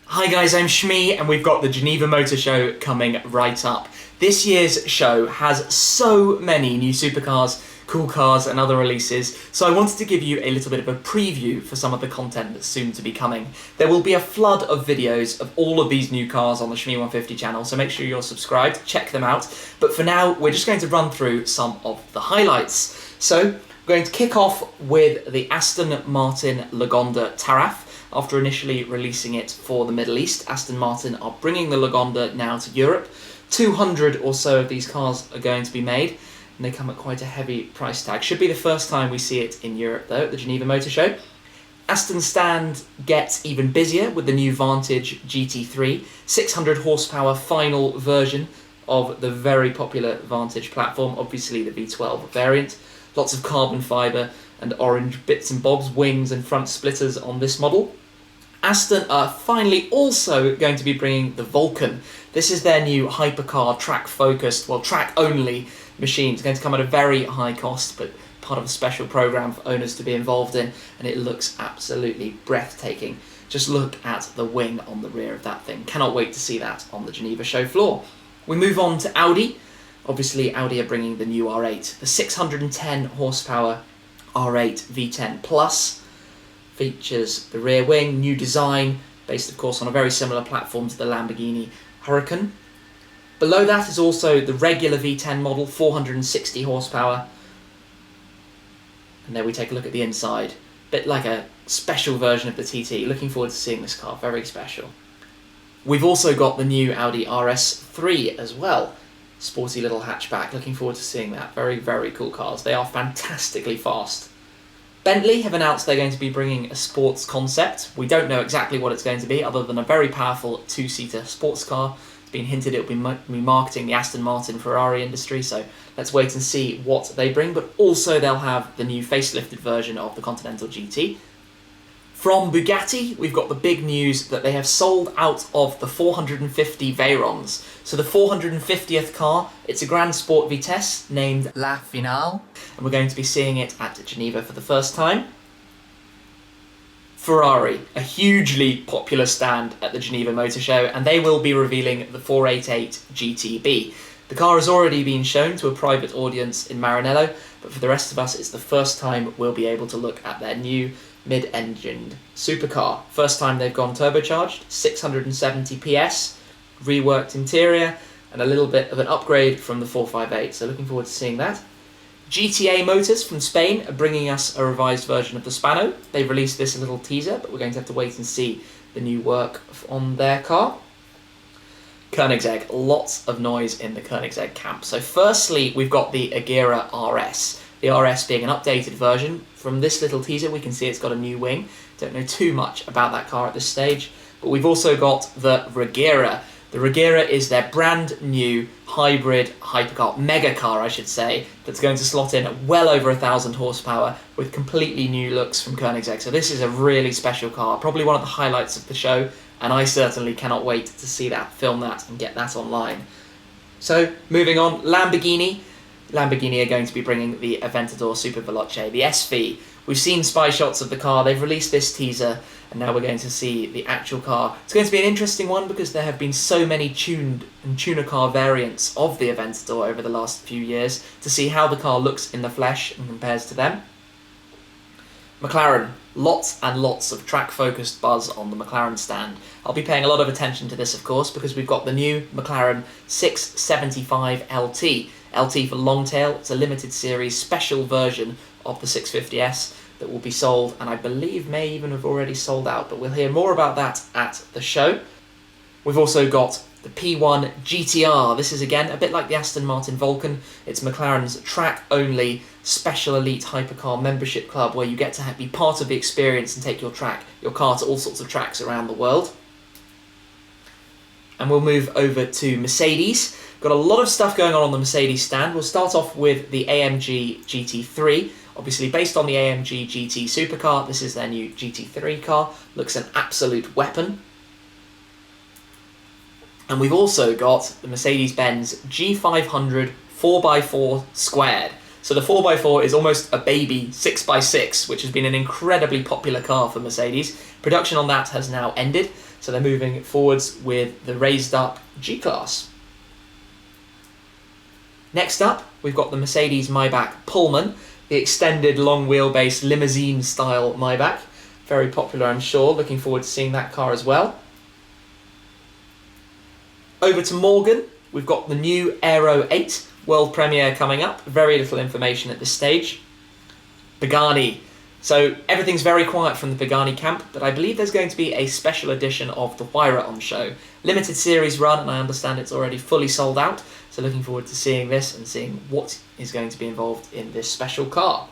Hi guys, I'm Shmi and we've got the Geneva Motor Show coming right up. This year's show has so many new supercars, cool cars and other releases, so I wanted to give you a little bit of a preview for some of the content that's soon to be coming. There will be a flood of videos of all of these new cars on the Shmi 150 channel, so make sure you're subscribed, check them out. But for now, we're just going to run through some of the highlights. So, we're going to kick off with the Aston Martin Lagonda Taraf. After initially releasing it for the Middle East, Aston Martin are bringing the Lagonda now to Europe. 200 or so of these cars are going to be made, and they come at quite a heavy price tag. Should be the first time we see it in Europe, though, at the Geneva Motor Show. Aston stand gets even busier with the new Vantage GT3, 600 horsepower final version of the very popular Vantage platform, obviously the V12 variant. Lots of carbon fibre and orange bits and bobs, wings and front splitters on this model. Aston are finally also going to be bringing the Vulcan. This is their new hypercar track-focused, well, track-only machine. It's going to come at a very high cost, but part of a special program for owners to be involved in, and it looks absolutely breathtaking. Just look at the wing on the rear of that thing. Cannot wait to see that on the Geneva show floor. We move on to Audi. Obviously, Audi are bringing the new R8, the 610 horsepower R8 V10 Plus. Features the rear wing, new design, based of course on a very similar platform to the Lamborghini Huracan. Below that is also the regular V10 model, 460 horsepower. And there we take a look at the inside. Bit like a special version of the TT. Looking forward to seeing this car, very special. We've also got the new Audi RS3 as well. Sporty little hatchback, looking forward to seeing that. Very, very cool cars. They are fantastically fast. Bentley have announced they're going to be bringing a sports concept. We don't know exactly what it's going to be, other than a very powerful two-seater sports car. It's been hinted it'll be marketing the Aston Martin Ferrari industry, so let's wait and see what they bring. But also they'll have the new facelifted version of the Continental GT. From Bugatti, we've got the big news that they have sold out of the 450 Veyrons. So the 450th car, it's a Grand Sport Vitesse named La Finale, and we're going to be seeing it at Geneva for the first time. Ferrari, a hugely popular stand at the Geneva Motor Show, and they will be revealing the 488 GTB. The car has already been shown to a private audience in Maranello, but for the rest of us, it's the first time we'll be able to look at their new mid-engined supercar. First time they've gone turbocharged, 670 PS, reworked interior, and a little bit of an upgrade from the 458, so looking forward to seeing that. GTA Motors from Spain are bringing us a revised version of the Spano. They've released this little teaser, but we're going to have to wait and see the new work on their car. Koenigsegg, lots of noise in the Koenigsegg camp. So firstly, we've got the Agera RS. The RS being an updated version. From this little teaser, we can see it's got a new wing. Don't know too much about that car at this stage. But we've also got the Regera. The Regera is their brand new hybrid hypercar, mega car I should say, that's going to slot in at well over 1,000 horsepower with completely new looks from Koenigsegg. So this is a really special car, probably one of the highlights of the show, and I certainly cannot wait to see that, film that and get that online. So moving on, Lamborghini. Lamborghini are going to be bringing the Aventador Superveloce, the SV. We've seen spy shots of the car, they've released this teaser, and now we're going to see the actual car. It's going to be an interesting one because there have been so many tuned and tuner car variants of the Aventador over the last few years to see how the car looks in the flesh and compares to them. McLaren, lots and lots of track-focused buzz on the McLaren stand. I'll be paying a lot of attention to this, of course, because we've got the new McLaren 675 LT. LT for Longtail. It's a limited series special version of the 650S that will be sold, and I believe may even have already sold out, but we'll hear more about that at the show. We've also got the P1 GTR. This is again a bit like the Aston Martin Vulcan. It's McLaren's track-only special elite hypercar membership club where you get to be part of the experience and take your car to all sorts of tracks around the world. And we'll move over to Mercedes. Got a lot of stuff going on the Mercedes stand. We'll start off with the AMG GT3. Obviously based on the AMG GT supercar, this is their new GT3 car. Looks an absolute weapon. And we've also got the Mercedes-Benz G500 4x4 squared. So the 4x4 is almost a baby 6x6, which has been an incredibly popular car for Mercedes. Production on that has now ended, so they're moving forwards with the raised up G-Class. Next up, we've got the Mercedes-Maybach Pullman, the extended long wheelbase limousine style Maybach. Very popular, I'm sure. Looking forward to seeing that car as well. Over to Morgan, we've got the new Aero 8 world premiere coming up. Very little information at this stage. Pagani. So everything's very quiet from the Pagani camp, but I believe there's going to be a special edition of the Huayra on show. Limited series run, and I understand it's already fully sold out. So looking forward to seeing this and seeing what is going to be involved in this special car.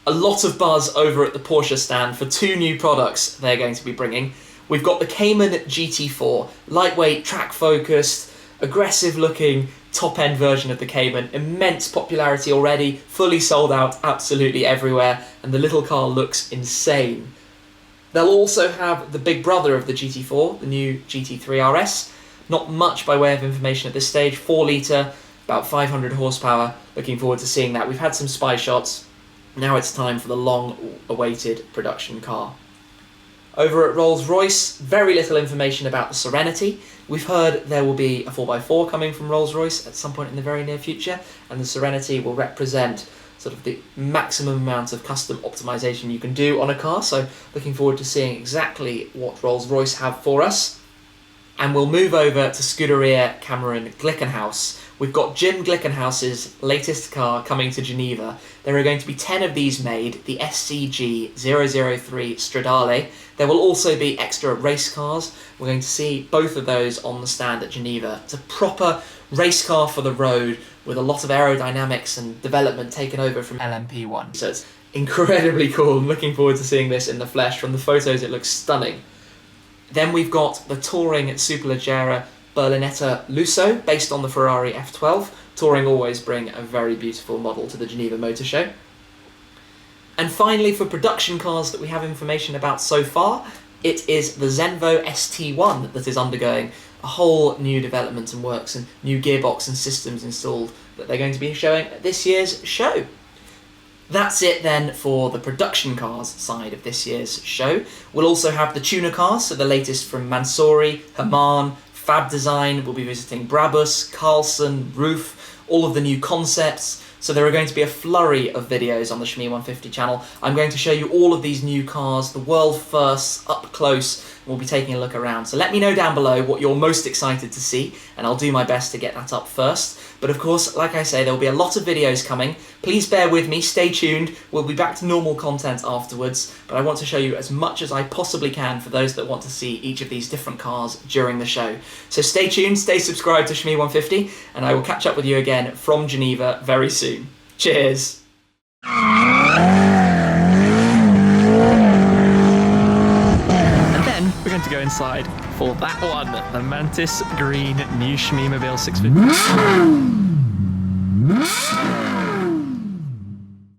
A lot of buzz over at the Porsche stand for two new products they're going to be bringing. We've got the Cayman GT4, lightweight, track-focused, aggressive-looking, top-end version of the Cayman. Immense popularity already, fully sold out absolutely everywhere, and the little car looks insane. They'll also have the big brother of the GT4, the new GT3 RS. Not much by way of information at this stage. 4 litre, about 500 horsepower. Looking forward to seeing that. We've had some spy shots. Now it's time for the long-awaited production car. Over at Rolls-Royce, very little information about the Serenity. We've heard there will be a 4x4 coming from Rolls-Royce at some point in the very near future, and the Serenity will represent sort of the maximum amount of custom optimization you can do on a car, so looking forward to seeing exactly what Rolls-Royce have for us. And we'll move over to Scuderia Cameron Glickenhaus. We've got Jim Glickenhaus's latest car coming to Geneva. There are going to be 10 of these made, the SCG 003 Stradale. There will also be extra race cars. We're going to see both of those on the stand at Geneva. It's a proper race car for the road with a lot of aerodynamics and development taken over from LMP1. So it's incredibly cool. I'm looking forward to seeing this in the flesh. From the photos, it looks stunning. Then we've got the touring Superleggera Berlinetta Lusso, based on the Ferrari F12. Touring always bring a very beautiful model to the Geneva Motor Show. And finally, for production cars that we have information about so far, it is the Zenvo ST1 that is undergoing a whole new development and works and new gearbox and systems installed that they're going to be showing at this year's show. That's it then for the production cars side of this year's show. We'll also have the tuner cars, so the latest from Mansouri, Haman, FAB Design. We'll be visiting Brabus, Carlson, Roof, all of the new concepts. So there are going to be a flurry of videos on the Shmee 150 channel. I'm going to show you all of these new cars, the world firsts, up close. We'll be taking a look around. So let me know down below what you're most excited to see, and I'll do my best to get that up first. But of course, like I say, there will be a lot of videos coming. Please bear with me, stay tuned. We'll be back to normal content afterwards, but I want to show you as much as I possibly can for those that want to see each of these different cars during the show. So stay tuned, stay subscribed to Shmee 150, and I will catch up with you again from Geneva very soon. Cheers! We're going to go inside for that one, the Mantis Green new Shmee Mobile 650.